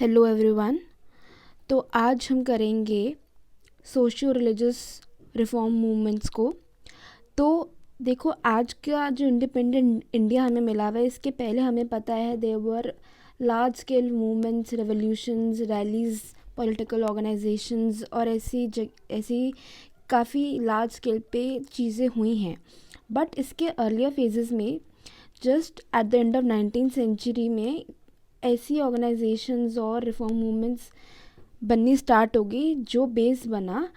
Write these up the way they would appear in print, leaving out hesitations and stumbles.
Hello everyone. तो आज हम करेंगे सोशियो रिलीजियस रिफॉर्म मूवमेंट्स को। तो देखो, आज का जो इंडिपेंडेंट इंडिया हमें मिला हुआ है, इसके पहले हमें पता है there were large scale movements, revolutions, rallies, political organizations और ऐसी काफ़ी लार्ज स्केल पे चीज़ें हुई हैं। बट इसके अर्लियर फेजेस में, just at the end of 19th century में, ऐसी ऑर्गेनाइजेशंस और रिफॉर्म मूवमेंट्स बननी स्टार्ट होगी जो बेस बना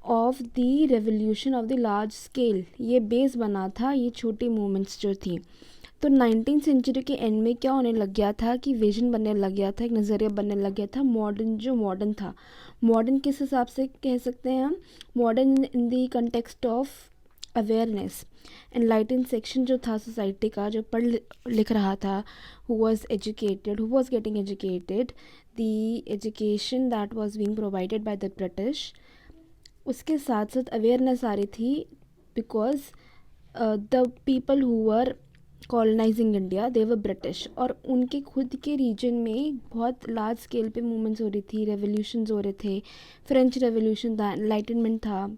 of the revolution of the large scale. ये बेस बना था ये छोटी मूवमेंट्स जो थी। तो 19th सेंचुरी के एंड में क्या होने लग गया था कि विजन बनने लग गया था, एक नज़रिया बनने लग गया था मॉडर्न। जो मॉडर्न था, मॉडर्न किस हिसाब से कह सकते हैं हम? Modern in the context of awareness. Enlighten section जो था सोसाइटी का, जो पढ़ लिख रहा था, who was educated, who was getting educated, the education that was being provided by the British, उसके साथ साथ अवेयरनेस आ रही थी because the people who were colonising India they were British, और उनके खुद के रीजन में बहुत लार्ज स्केल पे मूवमेंट्स हो रही थी, रेवोल्यूशंस हो रहे थे। फ्रेंच रेवोल्यूशन था, एनलाइटनमेंट था।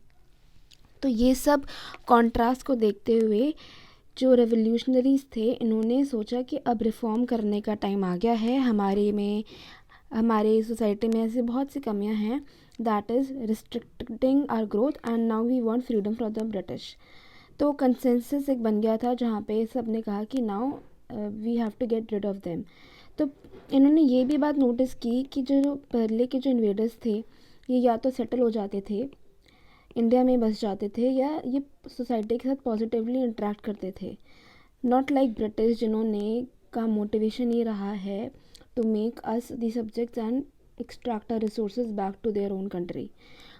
तो ये सब कॉन्ट्रास्ट को देखते हुए जो रेवोल्यूशनरीज थे, इन्होंने सोचा कि अब रिफ़ॉर्म करने का टाइम आ गया है। हमारे सोसाइटी में ऐसी बहुत सी कमियां हैं that is restricting our growth and now we want freedom from the British. तो कंसेंसस एक बन गया था जहाँ पे सब ने कहा कि now we have to get rid of them. तो इन्होंने ये भी बात नोटिस की कि जो पहले के जो इन्वेडर्स थे, ये या तो सेटल हो जाते थे, इंडिया में बस जाते थे, या ये सोसाइटी के साथ पॉजिटिवली इंटरेक्ट करते थे। नॉट लाइक ब्रिटिश, जिन्होंने का मोटिवेशन ये रहा है to make us the subjects and extract our resources back to their own country.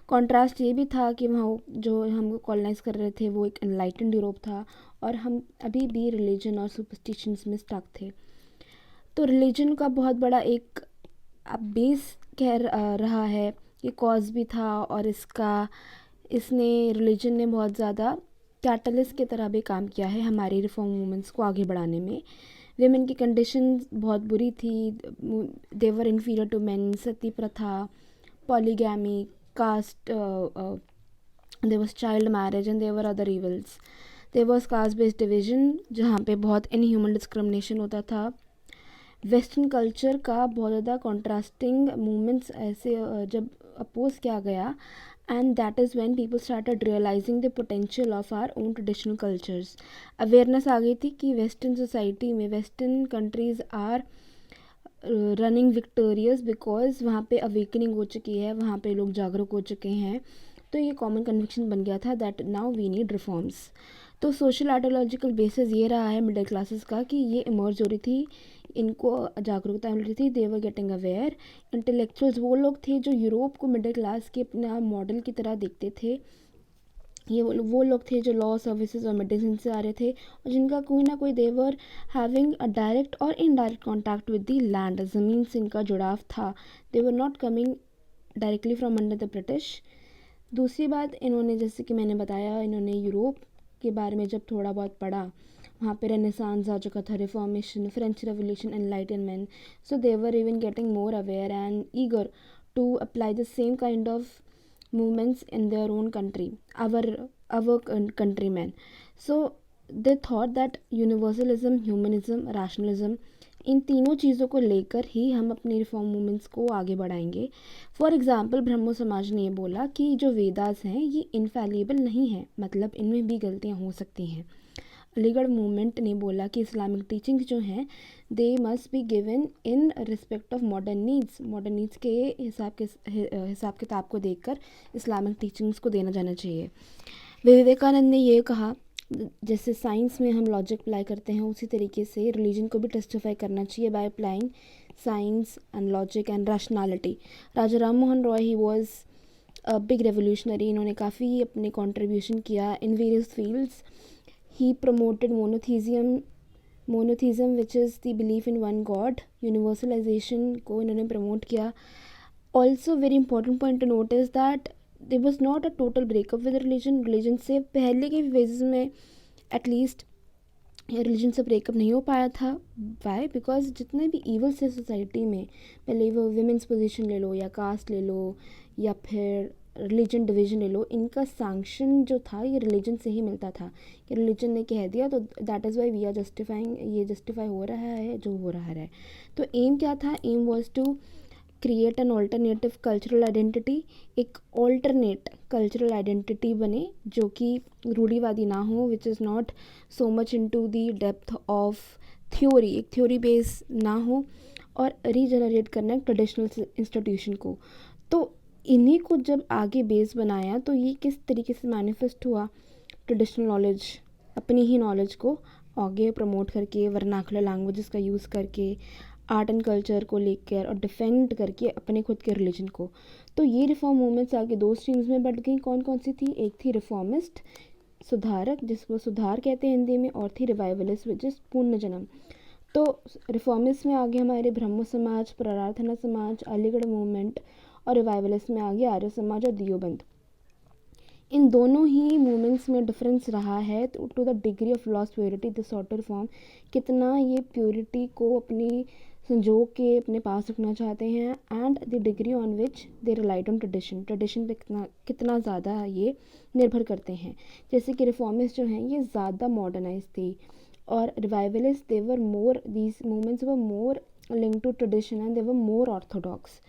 Contrast ये भी था कि वहाँ जो हमको कॉलोनाइज कर रहे थे वो एक एनलाइटेंड यूरोप था, और हम अभी भी रिलीजन और सुपरस्टिशंस में स्टक थे। तो रिलीजन का बहुत बड़ा एक बेस रहा है, ये कॉज भी था, और इसने रिलीजन ने बहुत ज़्यादा कैटलिस्ट की तरह भी काम किया है हमारे रिफॉर्म मूवमेंट्स को आगे बढ़ाने में। वेमेन की कंडीशन बहुत बुरी थी, they were inferior to men, Sati प्रथा, polygamy, caste, there was child marriage and there were other evils. There was caste based division जहाँ पे बहुत इनह्यूमन डिस्क्रिमिनेशन होता था। वेस्टर्न कल्चर का बहुत ज़्यादा कॉन्ट्रास्टिंग मूवमेंट्स ऐसे जब अपोज किया गया, and that is when people started realizing the potential of our own traditional cultures. Awareness आ गई थी कि वेस्टर्न सोसाइटी में, western countries are running victorious because वहाँ पे अवेकनिंग हो चुकी है, वहाँ पे लोग जागरूक हो चुके हैं। तो ये कॉमन कन्विक्शन बन गया था that now we need reforms. तो सोशल आइडियोलॉजिकल बेसिस ये रहा है मिडिल क्लासेस का कि ये इमर्ज हो रही थी, इनको जागरूकता मिल रही थी, दे वर गेटिंग अवेयर। इंटेलेक्चुअल्स वो लोग थे जो यूरोप को मिडिल क्लास के अपना मॉडल की तरह देखते थे। ये वो लोग थे जो लॉ, सर्विसेज और मेडिसिन से आ रहे थे, और जिनका कोई ना कोई देवर हैविंग अ डायरेक्ट और indirect contact with the land, ज़मीन से इनका जुड़ाव था। They were not coming directly from under the British. दूसरी बात, इन्होंने जैसे कि मैंने बताया, इन्होंने यूरोप के बारे में जब थोड़ा बहुत पढ़ा, वहाँ पे रेनेसांस आ चुका था, reformation, French revolution, enlightenment. So they were even getting more aware and eager to apply the same kind of movements in their own country, our countrymen. So they thought that universalism, humanism, rationalism, इन तीनों चीज़ों को लेकर ही हम अपनी reform movements को आगे बढ़ाएंगे। For example, ब्रह्मो समाज ने ये बोला कि जो वेदास हैं ये इनफैलिबल नहीं है, मतलब इनमें भी गलतियाँ हो सकती हैं। अलीगढ़ मूवमेंट ने बोला कि इस्लामिक टीचिंग्स जो हैं they must be given in respect of modern needs, modern needs के हिसाब किताब को देखकर इस्लामिक टीचिंग्स को देना जाना चाहिए। विवेकानंद ने ये कहा, जैसे साइंस में हम लॉजिक अप्लाई करते हैं उसी तरीके से रिलीजन को भी टेस्टिफाई करना चाहिए by applying science and logic and rationality. Raja Ram Mohan Roy, he was a big revolutionary, इन्होंने काफ़ी अपने कॉन्ट्रीब्यूशन किया in various fields. He promoted monotheism which is the belief in one God. Universalization को इन्होंने प्रमोट किया। Also very important point to note is that there was not a total breakup with religion से पहले के phases में at least religion से breakup नहीं हो पाया था। वाई? बिकॉज जितने भी ईवल्स है सोसाइटी में, पहले वो विमेंस पोजीशन ले लो या कास्ट ले लो या फिर रिलीजन डिवीजन ले लो, इनका सैंक्शन जो था ये रिलीजन से ही मिलता था कि रिलीजन ने कह दिया तो that is why we are justifying, ये जस्टिफाई हो रहा है जो हो रहा है। तो एम क्या था? Aim was to create an alternative cultural identity, एक ऑल्टरनेट कल्चरल आइडेंटिटी बने जो कि रूढ़िवादी ना हो, which is not so much into the depth of theory, एक थ्योरी बेस ना हो, और रीजनरेट करना है ट्रेडिशनल इंस्टीट्यूशन को। तो इन्हीं को जब आगे बेस बनाया तो ये किस तरीके से मैनिफेस्ट हुआ? ट्रेडिशनल नॉलेज, अपनी ही नॉलेज को आगे प्रमोट करके, वर्नाकुलर लैंग्वेजेस का यूज़ करके, आर्ट एंड कल्चर को लेकर और डिफेंड करके अपने खुद के रिलीजन को। तो ये रिफॉर्म मूवमेंट्स आगे दो स्ट्रीम्स में बढ़ गई। कौन कौन सी थी? एक थी रिफॉर्मिस्ट, सुधारक, जिसको सुधार कहते हैं हिंदी में, और थी रिवाइवलिस्ट विच इज़ पुनर्जन्म। तो रिफॉर्मिस्ट में आगे हमारे ब्रह्मो समाज, प्रार्थना समाज, अलीगढ़ मूवमेंट, और रिवाइवलिस्ट में आगे आर्य समाज और दियोबंद। इन दोनों ही मूवमेंट्स में डिफरेंस रहा है to the degree of lost purity this sort form, कितना ये प्योरिटी को अपनी संजो के अपने पास रखना चाहते हैं, and the degree on which they relied on tradition, tradition पे कितना कितना ज़्यादा ये निर्भर करते हैं। जैसे कि रिफॉर्मिस्ट जो हैं ये ज़्यादा मॉडर्नाइज थी, और revivalist they were more, these movements were more link to tradition and they were more orthodox.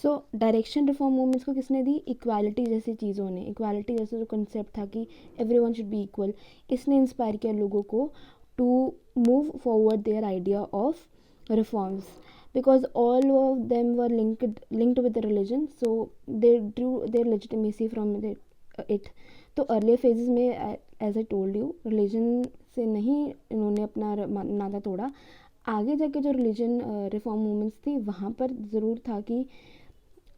So direction reform movements को किसने दी? इक्वालिटी जैसी चीज़ों ने, इक्वालिटी जैसा जो कंसेप्ट था कि एवरीवन शुड बी इक्वल, इसने इंस्पायर किया लोगों को to move forward their idea of reforms, because all of them were linked with the religion, so they drew their legitimacy from it. तो अर्लियर फेजेस में as I told you, religion से नहीं इन्होंने अपना नाता तोड़ा। आगे जाके जो रिलीजन रिफॉर्म मूवमेंट्स थी वहाँ पर ज़रूर था कि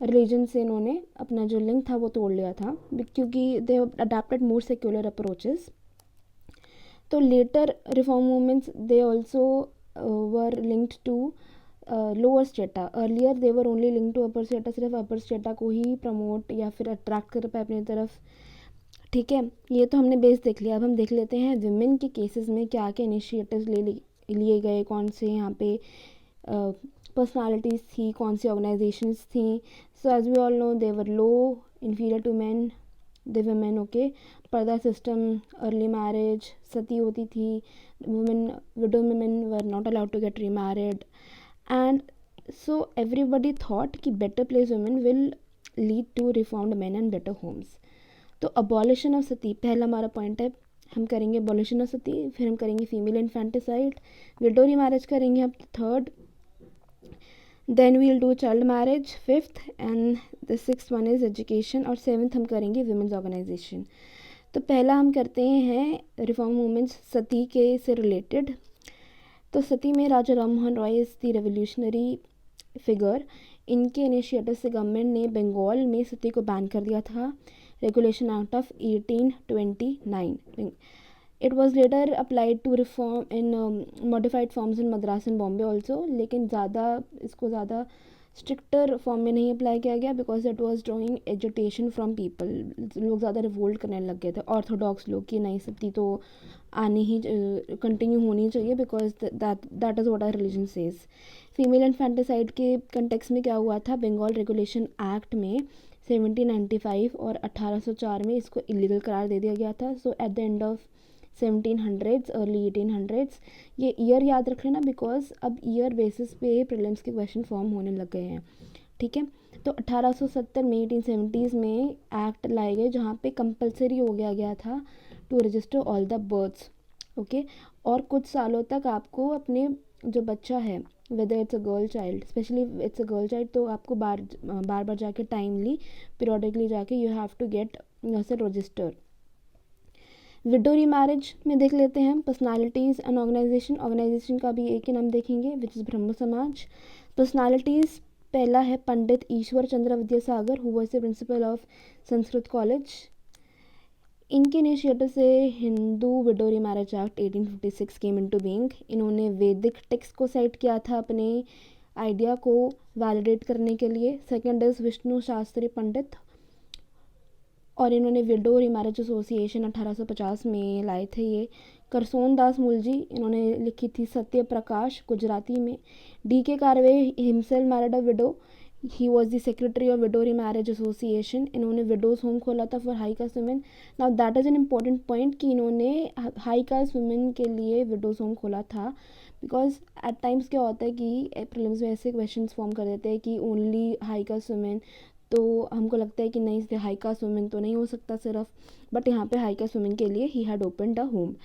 रिलीजन से इन्होंने अपना जो लिंक था वो तोड़ लिया था, क्योंकि they adapted more secular approaches. तो later reform movements they also were linked to lower strata. Earlier they were only link to upper strata, सिर्फ अपर स्टेटा को ही प्रमोट या फिर अट्रैक्ट कर पाए अपनी तरफ। ठीक है, ये तो हमने बेस देख लिया। अब हम देख लेते हैं विमेन के केसेस में क्या क्या इनिशिएटिव्स लिए गए, कौन से यहाँ पे पर्सनालिटीज़ थी, कौन सी ऑर्गेनाइजेशंस थी। So as we all know they were low, inferior to man, the women, okay. Purdah system, early marriage, sati होती थी, women, widow women were not allowed to get remarried, and so everybody thought कि better place women will lead to reformed man and better homes. तो abolition of sati पहला हमारा point है। हम करेंगे abolition of सती, फिर हम करेंगे female infanticide, widow remarriage करेंगे हम third, then we will do child marriage fifth, and the six one is education, और सेवन्थ हम करेंगे विमेंस ऑर्गेनाइजेशन। तो पहला हम करते हैं रिफॉर्म मूवमेंट्स सती के से रिलेटेड। तो सती में Raja Ram Mohan Roy is the revolutionary figure. इनके इनिशिएटिव से गवर्नमेंट ने बंगाल में सती को बैन कर दिया था, regulation act of 1829। It was later applied to reform in modified forms in Madras and Bombay also, लेकिन इसको ज़्यादा स्ट्रिक्टर फॉर्म में नहीं अप्लाई किया गया, because it was drawing agitation from people. लोग ज़्यादा रिवोल्ट करने लग गए थे, ऑर्थोडॉक्स लोग, कि नहीं सती तो आनी ही कंटिन्यू होनी चाहिए, because that is what our religion says. Female infanticide के कंटेक्स में क्या हुआ था? बंगाल रेगुलेशन एक्ट में 1795 और 1804 में इसको इलीगल करार दे दिया गया था। So at the end of 1700s, early 1800s, ये ईयर याद रख लेना, बिकॉज अब ईयर बेसिस पे प्रीलिम्स के क्वेश्चन फॉर्म होने लग गए हैं। ठीक है, तो 1870 में 1870s में एक्ट लाए गए जहाँ पे कंपलसरी हो गया था to register all the births, okay. और कुछ सालों तक आपको अपने जो बच्चा है, whether it's a girl child, specially it's a girl child, तो आपको बार बार जाके टाइमली पीरियडिकली जाके you have to get yourself register. Widow remarriage में देख लेते हैं पर्सनालिटीज़ एंड ऑर्गेनाइजेशन। ऑर्गेनाइजेशन का भी एक ही नाम देखेंगे, विच इज़ ब्रह्म समाज। पर्सनालिटीज़, पहला है Pandit Ishwar Chandra Vidyasagar, who was the principal of Sanskrit college. इनके इनिशिएटिव से Hindu widow remarriage act 1856 came into being. इन्होंने वैदिक टेक्स्ट को साइट किया था अपने आइडिया को वैलिडेट करने के लिए। सेकंड इज़ विष्णु शास्त्री पंडित, और इन्होंने विडो रीमैरिज एसोसिएशन 1850 में लाए थे ये। करसोन दास मुलजी इन्होंने लिखी थी। सत्य प्रकाश गुजराती में। डी के Karve himself married a window, he was the secretary of window remarriage association. इन्होंने विडोज होम खोला था for high cast women. Now that is an important point कि इन्होंने हाई कास्ट वुमेन के लिए विडोज होम खोला था, बिकॉज एट टाइम्स क्या होता है कि प्रीलिम्स में ऐसे क्वेश्चन फॉर्म कर देते हैं कि ओनली हाई कास्ट वुमेन, तो हमको लगता है कि नहीं, इसलिए हाई कास्ट वुमेन तो नहीं हो सकता सिर्फ, बट यहाँ पे हाई कास्ट वुमेन के लिए ही हैड ओपनड अ होम।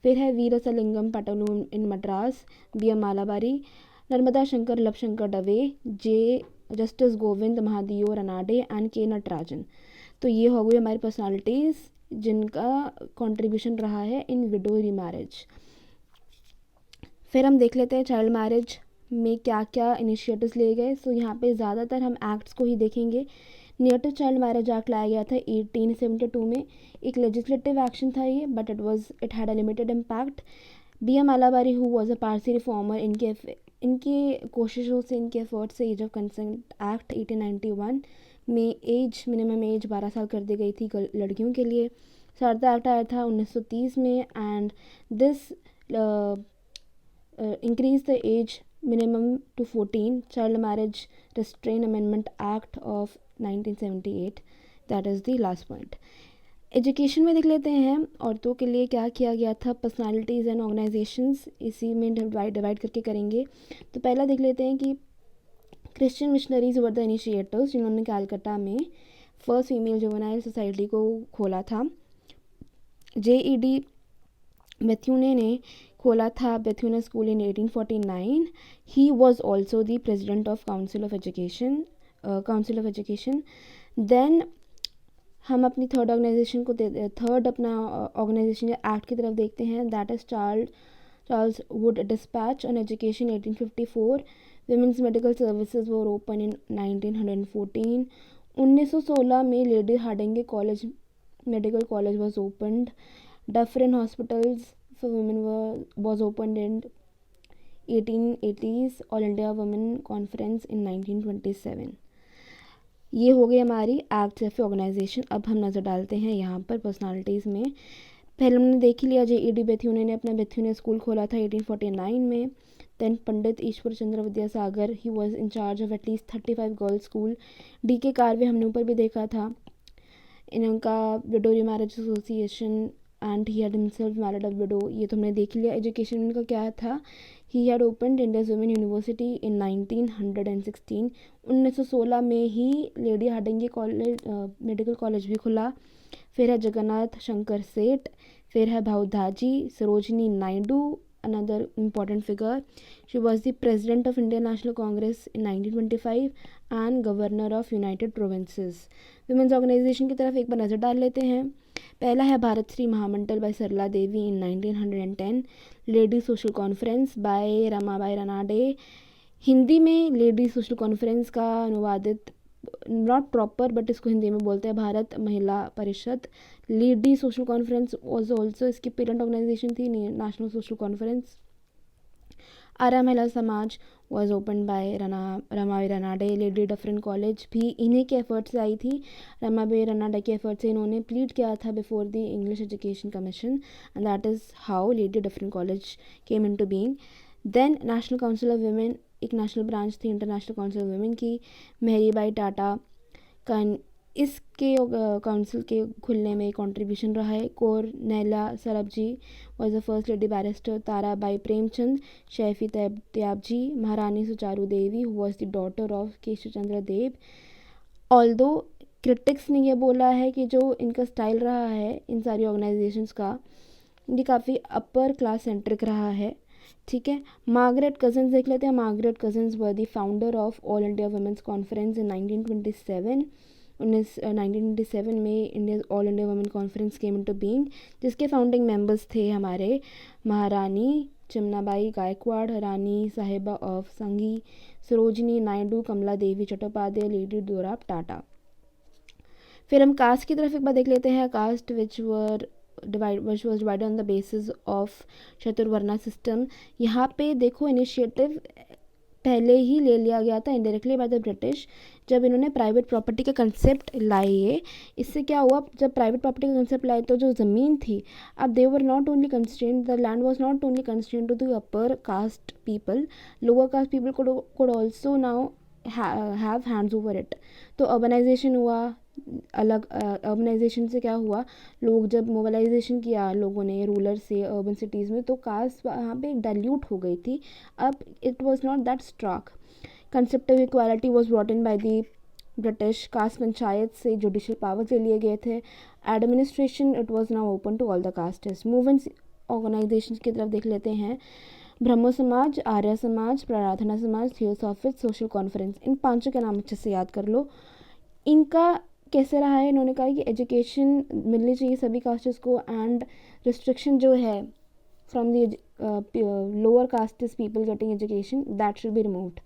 फिर है Veeresalingam Pantulu in Madras, B M Malabari, Narmada Shankar Lalshankar Dave, J justice Govind Mahadev Ranade and K Natarajan. तो ये हो गई हमारी पर्सनालिटीज़ जिनका कंट्रीब्यूशन रहा है इन विडो रीमैरिज। फिर हम देख लेते हैं चाइल्ड मैरिज में क्या क्या इनिशिएटिव्स लिए गए। सो यहाँ पे ज़्यादातर हम एक्ट्स को ही देखेंगे। नेटिव चाइल्ड मैरिज एक्ट लाया गया था 1872 में। एक लेजिस्लेटिव एक्शन था ये, but it had a limited impact. B M Malabari who was a Parsi reformer, इनके कोशिशों से, इनके एफर्ट से एज ऑफ कंसेंट एक्ट 1891 में मिनिमम एज 12 साल कर दी गई थी लड़कियों के लिए। शारदा एक्ट आया था 1930 में, and this increase the age minimum to 14. Child Marriage Restraint Amendment Act of 1978, that is the last point. Education में देख लेते हैं औरतों के लिए क्या किया गया था। पर्सनालिटीज़ एंड ऑर्गेनाइजेशंस, इसी में डिवाइड करके करेंगे। तो पहला देख लेते हैं कि Christian missionaries were the initiators, जिन्होंने कैलकाटा में फर्स्ट फीमेल जुवेनाइल सोसाइटी को खोला था। JED बेथ्यूने ने खोला था Bethune school in 1849। He was also the president of council of education. Then हम अपनी थर्ड अपना ऑर्गेनाइजेशन या एक्ट की तरफ देखते हैं, that is Charles Wood dispatch on education 1854। Women's medical services were open in 1914। 1916 में Lady Hardinge college medical college was opened. Dufferin Hospitals for Women was opened in 1880s. All India Women Conference in 1927. ये हो गई हमारी act या फिर organisation. अब हम नज़र डालते हैं यहाँ पर पर्सनालिटीज़ में। पहले हमने देख ही लिया, JED बेथ्यूने ने अपना बेथ्यूने स्कूल खोला था 1849 में। Then Pandit Ishwar Chandra Vidyasagar, he was in charge of at least 35 girls school. DK Karve हमने ऊपर भी देखा था, इनका widow remarriage association and he had himself married a widow, ये तो हमने देख लिया। एजुकेशन इनका क्या था, he had opened India's women university in 1916। 1916 में ही Lady Hardinge college medical college भी खुला। फिर है जगन्नाथ शंकर सेठ, फिर है भाऊधाजी Sarojini Naidu, another important figure. She was the president of Indian National Congress in 1925 and governor of United Provinces. Women's organization की तरफ एक बार नज़र डाल लेते हैं। पहला है Bharat Shri Mahamandal by Sarla Devi in 1910। Lady social conference by Ramabai Ranade. Hindi में लेडी सोशल कॉन्फ्रेंस का अनुवादित, नॉट प्रॉपर बट इसको हिंदी में बोलते हैं भारत महिला परिषद। Lady social conference was also इसकी पेरेंट ऑर्गेनाइजेशन थी, नेशनल सोशल कॉन्फ्रेंस। आर्या महिला समाज was open by Ramabai Ranade. Lady Dufferin college भी इन्हीं के एफर्ट से आई थी। रमाबाई रनाडे के एफर्ट से इन्होंने प्लीड किया था before the English education commission, and that is how lady Dufferin college came into being. Then national council of women, एक नेशनल ब्रांच थी इंटरनेशनल काउंसिल ऑफ वुमेन की। मेहरीबाई टाटा का इसके काउंसिल के खुलने में कंट्रीब्यूशन रहा है। Cornelia Sorabji was the first lady barrister. Tarabai Premchand, Shafi Tyabji, Maharani Sucharu Devi who was the daughter of Keshav Chandra Dev. Although critics ने यह बोला है कि जो इनका स्टाइल रहा है इन सारी ऑर्गेनाइजेशंस का, ये काफ़ी अपर क्लास सेंट्रिक रहा है। ठीक है, मार्गरेट कजन्स देख लेते हैं। Margaret Cousins were the founder of all India women's conference in 1927। 1927 में India all India women conference came into being, जिसके फाउंडिंग मेंबर्स थे हमारे महारानी चिमनाबाई गायकवाड़, रानी साहिबा ऑफ संघी, सरोजनी नायडू, कमला देवी चट्टोपाध्याय, लेडी दोराब टाटा। फिर हम कास्ट की तरफ एक बार देख लेते हैं। Caste which was divided on the basis of chaturvarna system. यहाँ पे देखो इनिशिएटिव पहले ही ले लिया गया था इनडायरेक्टली बाय द ब्रिटिश, जब इन्होंने प्राइवेट प्रॉपर्टी का कंसेप्ट लाए। इससे क्या हुआ, जब प्राइवेट प्रॉपर्टी का कंसेप्ट लाए तो जो ज़मीन थी, अब they were not only constraint, the land was not only constraint to the upper caste people, lower caste people could also now have hands over it। तो अर्बनाइजेशन हुआ, अलग अर्बनाइजेशन से क्या हुआ, लोग जब मोबालाइजेशन किया लोगों ने रूरल से अर्बन सिटीज़ में, तो कास्ट वहाँ पे डाइल्यूट हो गई थी। अब it was not that strong. Concept of equality was brought in by the British. Caste panchayat से जुडिशल पावर्स ले लिए गए थे। Administration it was now open to all the castes. Movements organization की तरफ देख लेते हैं। ब्रह्मो समाज, आर्य समाज, प्रार्थना समाज, थियोसॉफिस्ट, सोशल कॉन्फ्रेंस, इन पांचों के नाम अच्छे से याद कर लो। इनका कैसे रहा है, इन्होंने कहा कि एजुकेशन मिलनी चाहिए सभी कास्ट्स को, एंड रिस्ट्रिक्शन जो है from the lower castes people getting education, that should be removed.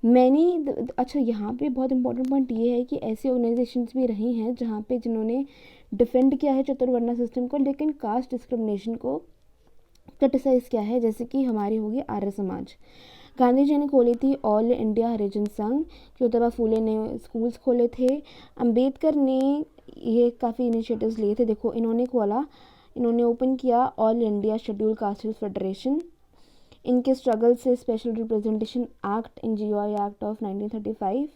Many, अच्छा यहाँ पे बहुत इंपॉर्टेंट पॉइंट ये है कि ऐसी ऑर्गेनाइजेशंस भी रही हैं जहाँ पे जिन्होंने डिफेंड किया है चतुर्वर्णा सिस्टम को, लेकिन कास्ट डिस्क्रिमिनेशन को क्रिटिसाइज़ किया है, जैसे कि हमारी होगी आर्य समाज। गांधी जी ने खोली थी ऑल इंडिया हरिजन संघ। ज्योतिबा फूले ने स्कूल्स खोले थे। अंबेडकर ने ये काफ़ी इनिशिएटिव्स लिए थे। देखो इन्होंने ओपन किया all India scheduled castes federation. इनके स्ट्रगल से special representation act, NGOI act of 1935।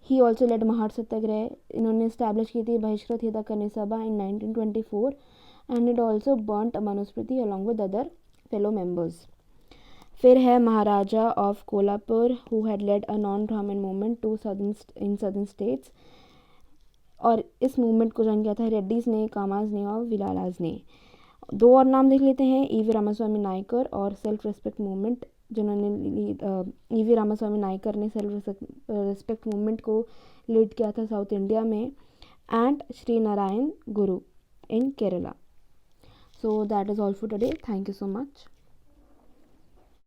He also led Mahar satyagraha. इन्होंने इस्टेब्लिश की थी Bahishkrit Hitakarini Sabha in 1924, and it also burnt Manusmriti along with other fellow members. फिर है Maharaja of Kolhapur who had led a non Brahmin movement to southern states, और इस movement को join किया था रेड्डीज ने, कामाज ने और विलालाज ने। दो और नाम देख लेते हैं, EV रामास्वामी नायकर और सेल्फ रिस्पेक्ट मूवमेंट, जिन्होंने EV रामास्वामी नायकर ने सेल्फ रिस्पेक्ट मूवमेंट को लीड किया था साउथ इंडिया में, and Shri Narayan Guru in Kerala. So that is all for today. Thank you so much.